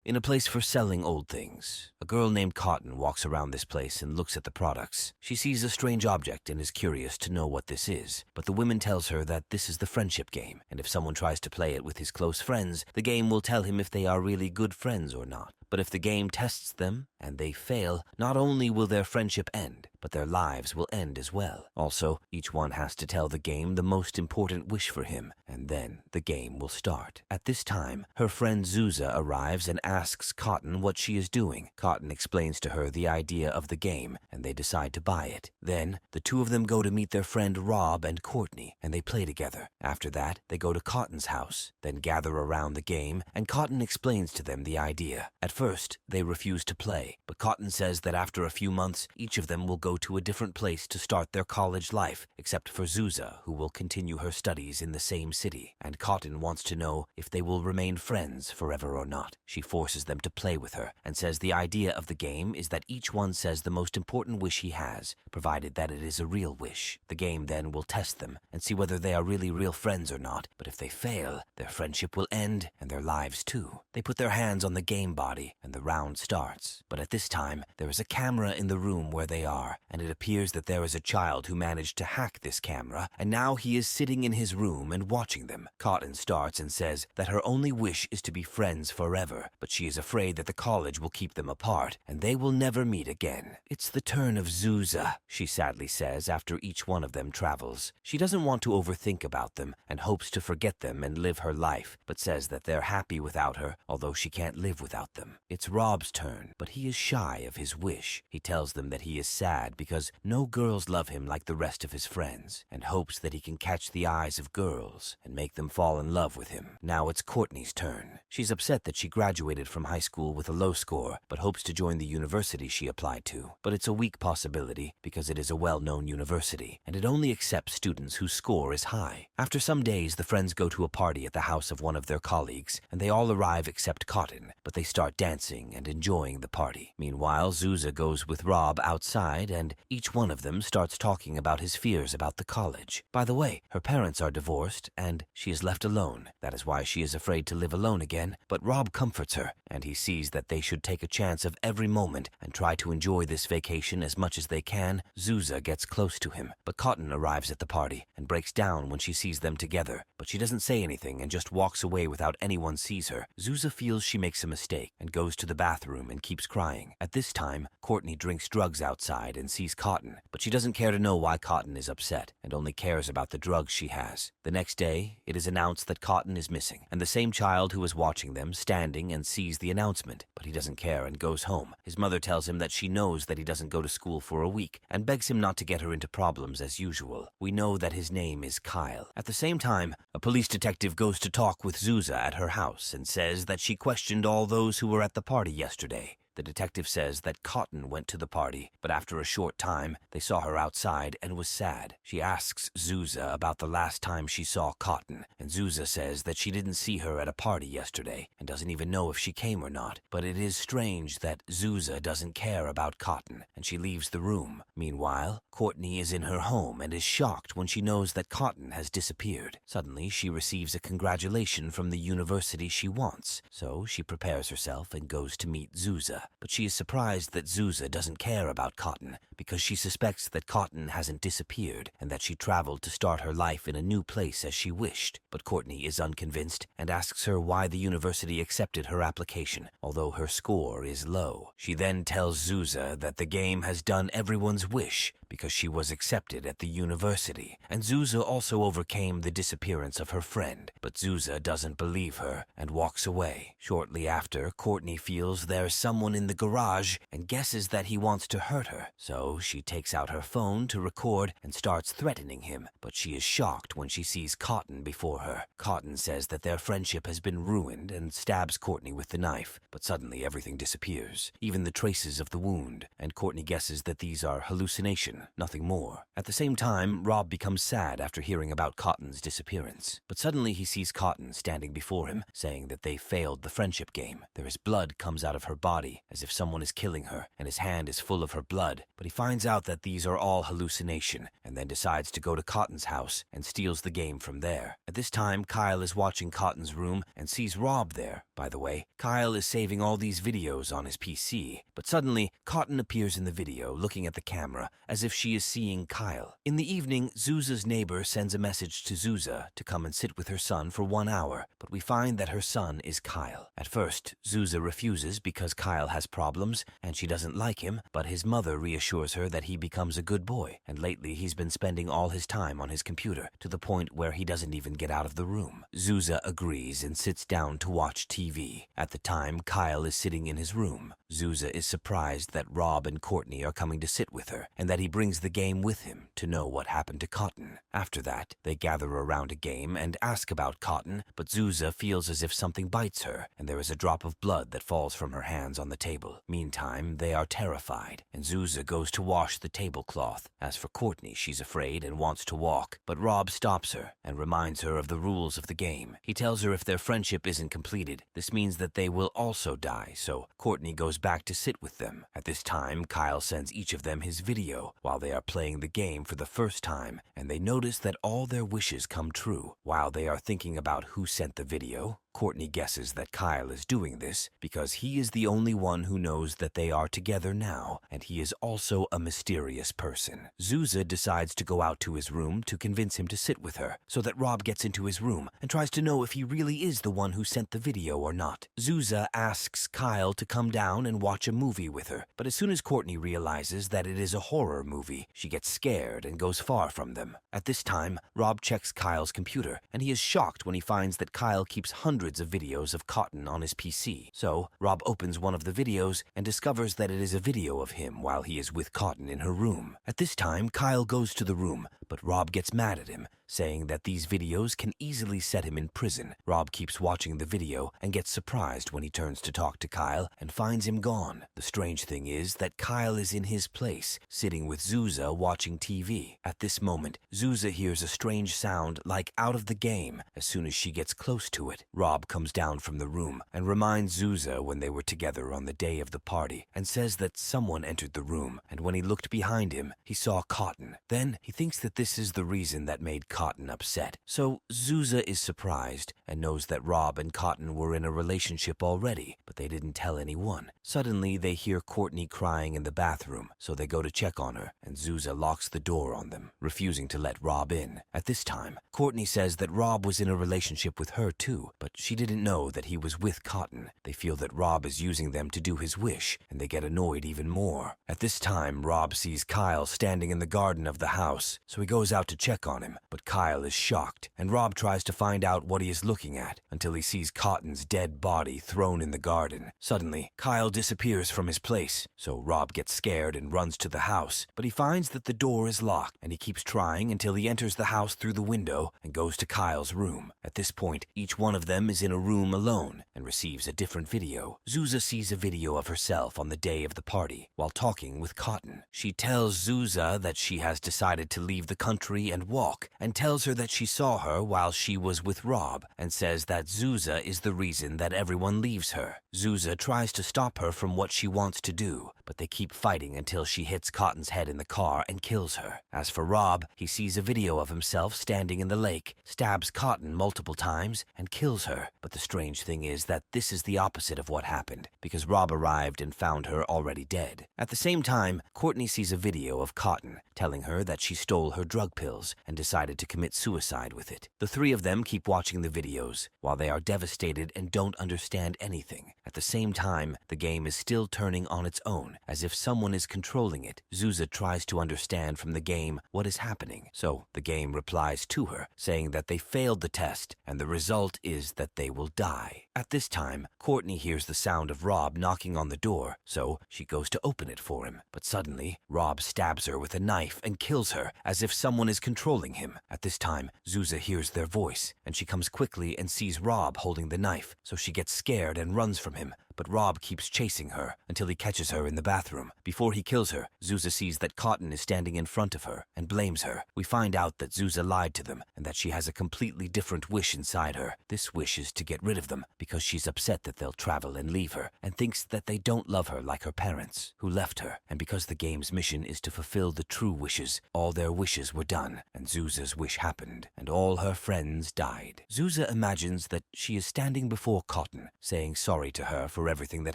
In a place for selling old things, a girl named Cotton walks around this place and looks at the products. She sees a strange object and is curious to know what this is, but the woman tells her that this is the friendship game, and if someone tries to play it with his close friends, the game will tell him if they are really good friends or not. But if the game tests them and they fail, not only will their friendship end, but their lives will end as well. Also, each one has to tell the game the most important wish for him, and then the game will start. At this time, her friend Zuza arrives and asks Cotton what she is doing. Cotton explains to her the idea of the game, and they decide to buy it. Then, the two of them go to meet their friend Rob and Courtney, and they play together. After that, they go to Cotton's house, then gather around the game, and Cotton explains to them the idea. At first, they refuse to play, but Cotton says that after a few months, each of them will go to a different place to start their college life, except for Zuza, who will continue her studies in the same city. And Cotton wants to know if they will remain friends forever or not. She forces them to play with her, and says the idea of the game is that each one says the most important wish he has, provided that it is a real wish. The game then will test them, and see whether they are really real friends or not, but if they fail, their friendship will end, and their lives too. They put their hands on the game body, and the round starts. But at this time, there is a camera in the room where they are, and it appears that there is a child who managed to hack this camera, and now he is sitting in his room and watching them. Cotton starts and says that her only wish is to be friends forever, but she is afraid that the college will keep them apart, and they will never meet again. It's the turn of Zuza, she sadly says after each one of them travels. She doesn't want to overthink about them, and hopes to forget them and live her life, but says that they're happy without her, although she can't live without them. It's Rob's turn, but he is shy of his wish. He tells them that he is sad because no girls love him like the rest of his friends, and hopes that he can catch the eyes of girls and make them fall in love with him. Now it's Courtney's turn. She's upset that she graduated from high school with a low score, but hopes to join the university she applied to. But it's a weak possibility because it is a well-known university, and it only accepts students whose score is high. After some days, the friends go to a party at the house of one of their colleagues, and they all arrive except Cotton, but they start dancing and enjoying the party. Meanwhile, Zuza goes with Rob outside, and each one of them starts talking about his fears about the college. By the way, her parents are divorced, and she is left alone. That is why she is afraid to live alone again, but Rob comforts her, and he sees that they should take a chance of every moment and try to enjoy this vacation as much as they can. Zuza gets close to him, but Cotton arrives at the party and breaks down when she sees them together, but she doesn't say anything and just walks away without anyone sees her. Zuza feels she makes a mistake and goes to the bathroom and keeps crying. At this time, Courtney drinks drugs outside and sees Cotton, but she doesn't care to know why Cotton is upset and only cares about the drugs she has. The next day, it is announced that Cotton is missing, and the same child who is watching them standing and sees the announcement, but he doesn't care and goes home. His mother tells him that she knows that he doesn't go to school for a week and begs him not to get her into problems as usual. We know that his name is Kyle. At the same time, a police detective goes to talk with Zuza at her house and says that she questioned all those who were at the party yesterday. The detective says that Cotton went to the party, but after a short time, they saw her outside and was sad. She asks Zuza about the last time she saw Cotton, and Zuza says that she didn't see her at a party yesterday and doesn't even know if she came or not. But it is strange that Zuza doesn't care about Cotton, and she leaves the room. Meanwhile, Courtney is in her home and is shocked when she knows that Cotton has disappeared. Suddenly, she receives a congratulation from the university she wants, so she prepares herself and goes to meet Zuza. But she is surprised that Zuza doesn't care about Cotton because she suspects that Cotton hasn't disappeared and that she traveled to start her life in a new place as she wished. But Courtney is unconvinced and asks her why the university accepted her application, although her score is low. She then tells Zuza that the game has done everyone's wish because she was accepted at the university, and Zuza also overcame the disappearance of her friend. But Zuza doesn't believe her and walks away. Shortly after, Courtney feels there's someone in the garage and guesses that he wants to hurt her. So she takes out her phone to record and starts threatening him, but she is shocked when she sees Cotton before her. Cotton says that their friendship has been ruined and stabs Courtney with the knife, but suddenly everything disappears, even the traces of the wound, and Courtney guesses that these are hallucinations Cotton, nothing more. At the same time, Rob becomes sad after hearing about Cotton's disappearance. But suddenly he sees Cotton standing before him, saying that they failed the friendship game. There is blood comes out of her body, as if someone is killing her, and his hand is full of her blood. But he finds out that these are all hallucination, and then decides to go to Cotton's house and steals the game from there. At this time, Kyle is watching Cotton's room and sees Rob there. By the way, Kyle is saving all these videos on his PC, but suddenly Cotton appears in the video looking at the camera as if she is seeing Kyle. In the evening, Zuza's neighbor sends a message to Zuza to come and sit with her son for 1 hour, but we find that her son is Kyle. At first, Zuza refuses because Kyle has problems and she doesn't like him, but his mother reassures her that he becomes a good boy, and lately he's been spending all his time on his computer to the point where he doesn't even get out of the room. Zuza agrees and sits down to watch TV. At the time, Kyle is sitting in his room. Zuza is surprised that Rob and Courtney are coming to sit with her, and that he brings the game with him to know what happened to Cotton. After that, they gather around a game and ask about Cotton, but Zuza feels as if something bites her, and there is a drop of blood that falls from her hands on the table. Meantime, they are terrified, and Zuza goes to wash the tablecloth. As for Courtney, she's afraid and wants to walk, but Rob stops her and reminds her of the rules of the game. He tells her if their friendship isn't completed, this means that they will also die, so Courtney goes back to sit with them. At this time, Kyle sends each of them his video while they are playing the game for the first time, and they notice that all their wishes come true. While they are thinking about who sent the video, Courtney guesses that Kyle is doing this because he is the only one who knows that they are together now, and he is also a mysterious person. Zuza decides to go out to his room to convince him to sit with her, so that Rob gets into his room and tries to know if he really is the one who sent the video or not. Zuza asks Kyle to come down and watch a movie with her, but as soon as Courtney realizes that it is a horror movie, she gets scared and goes far from them. At this time, Rob checks Kyle's computer, and he is shocked when he finds that Kyle keeps hundreds of videos of Cotton on his PC. So, Rob opens one of the videos and discovers that it is a video of him while he is with Cotton in her room. At this time, Kyle goes to the room, but Rob gets mad at him, saying that these videos can easily set him in prison. Rob keeps watching the video and gets surprised when he turns to talk to Kyle and finds him gone. The strange thing is that Kyle is in his place, sitting with Zuza watching TV. At this moment, Zuza hears a strange sound like out of the game. As soon as she gets close to it, Rob comes down from the room and reminds Zuza when they were together on the day of the party, and says that someone entered the room, and when he looked behind him, he saw Cotton. Then he thinks that this is the reason that made Cotton upset. So Zuza is surprised and knows that Rob and Cotton were in a relationship already, but they didn't tell anyone. Suddenly, they hear Courtney crying in the bathroom, so they go to check on her, and Zuza locks the door on them, refusing to let Rob in. At this time, Courtney says that Rob was in a relationship with her too, but she didn't know that he was with Cotton. They feel that Rob is using them to do his wish, and they get annoyed even more. At this time, Rob sees Kyle standing in the garden of the house, so he goes out to check on him, but Kyle is shocked, and Rob tries to find out what he is looking at until he sees Cotton's dead body thrown in the garden. Suddenly, Kyle disappears from his place, so Rob gets scared and runs to the house, but he finds that the door is locked, and he keeps trying until he enters the house through the window and goes to Kyle's room. At this point, each one of them is in a room alone and receives a different video. Zuza sees a video of herself on the day of the party while talking with Cotton. She tells Zuza that she has decided to leave the country and walk, and tells her that she saw her while she was with Rob, and says that Zuza is the reason that everyone leaves her. Zuza tries to stop her from what she wants to do, but they keep fighting until she hits Cotton's head in the car and kills her. As for Rob, he sees a video of himself standing in the lake, stabs Cotton multiple times, and kills her. But the strange thing is that this is the opposite of what happened, because Rob arrived and found her already dead. At the same time, Courtney sees a video of Cotton, telling her that she stole her drug pills and decided to commit suicide with it. The three of them keep watching the videos, while they are devastated and don't understand anything. At the same time, the game is still turning on its own, as if someone is controlling it. Zuza tries to understand from the game what is happening, so the game replies to her, saying that they failed the test, and the result is that they will die. At this time, Courtney hears the sound of Rob knocking on the door, so she goes to open it for him. But suddenly, Rob stabs her with a knife and kills her, as if someone is controlling him. At this time, Zuza hears their voice, and she comes quickly and sees Rob holding the knife, so she gets scared and runs from him. but Rob keeps chasing her until he catches her in the bathroom. Before he kills her, Zuza sees that Cotton is standing in front of her and blames her. We find out that Zuza lied to them and that she has a completely different wish inside her. This wish is to get rid of them because she's upset that they'll travel and leave her and thinks that they don't love her like her parents, who left her. And because the game's mission is to fulfill the true wishes, all their wishes were done, and Zuza's wish happened, and all her friends died. Zuza imagines that she is standing before Cotton, saying sorry to her for everything that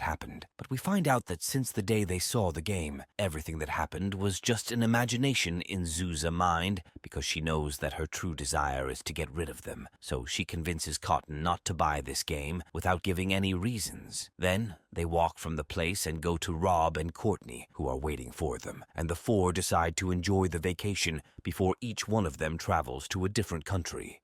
happened. But we find out that since the day they saw the game, everything that happened was just an imagination in Zuza's mind, because she knows that her true desire is to get rid of them. So she convinces Cotton not to buy this game without giving any reasons. Then they walk from the place and go to Rob and Courtney, who are waiting for them, and the four decide to enjoy the vacation before each one of them travels to a different country.